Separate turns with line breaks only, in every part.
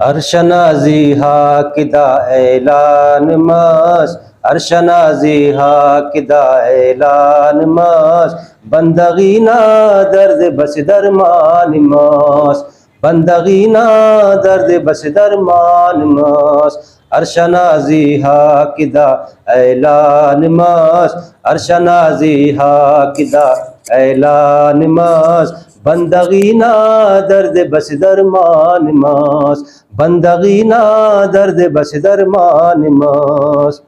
عرش نازی کدا اعلان ماس، عرش نازی کدا اعلان ماس، بندگی نا درد بس درمان ماس، بندگی نا درد بس درمان ماس، عرش نازی کدا اعلان ماس، عرش نازی کدا اعلان ماس، بندگی نا درد بس درمان ماس، بندگی نا درد بس درمان ماس،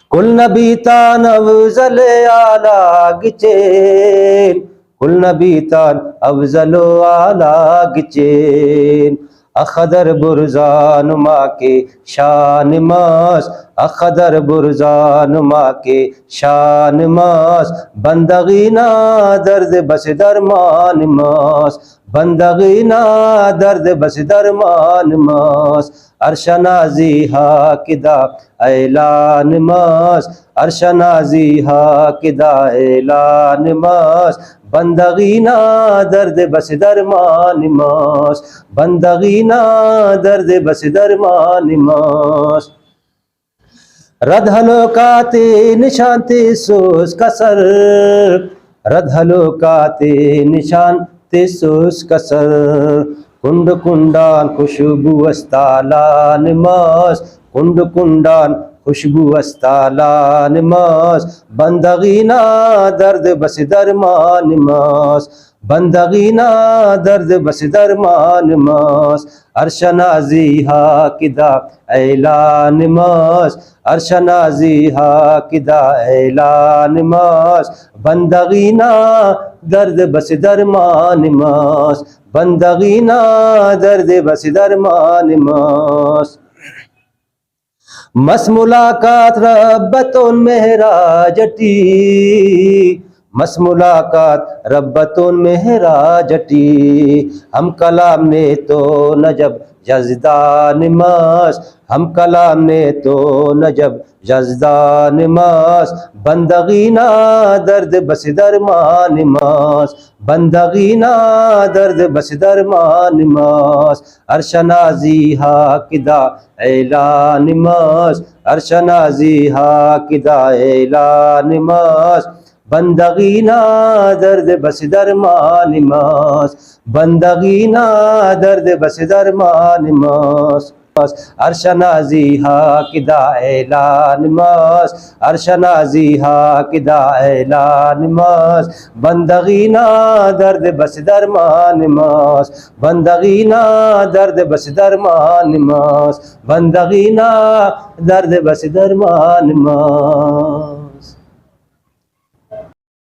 کل نبی تان افضل اعلی گچین، کل نبی تان افضل اعلی گچین، اخدر برزان ما کے شان ماس، اخدر برزان ما کے شان ماس، بندگی نا درد بس درمان ماس، بندگی نا درد بس درمان ماس، عرش نازی کدا اعلان ماس، عرش نازی کدا اعلان ماس، بندگی نا درد بس درمان ماس، بندگی نا درد بس درمان ماس، رد حلقات نشان تیسوس کسر، رد حلقات نشان تیسوس کسر، کنڈ کنڈان خوشبو استالان ماس، کنڈ کنڈان خوشبو استالان ماس، بندگی نا درد بس درمان ماس، بندگی نا درد بس درمان ماس، عرش نازی کدا اعلان ماس، عرش نازی کدا اعلان ماس، بندگی نا درد بس درمان ماس، بندگی نا درد بس درمان ماس، مس ملاقات ربتون مہراجٹی، مس ملاقات ربتون مہراجٹی، ہم کلام نے تو نجب جزدان ماس، ہم کلام نے تو نجب جزدان ماس، بندگی نا درد بس درمان ماس، بندگی نا درد بس درمان ماس، عرش نازی کدا اعلان ماس، عرش نازی کدا اعلان ماس، بندگی نا درد بس درمان ماس، بندگی نا درد بس درمان ماس، عرش نازی کدا اعلان ماس، عرش نازی کدا اعلان ماس، بندگی نا درد بس درمان ماس، بندگی نا درد بس درمان ماس، بندگی نا درد بس درمان ماس۔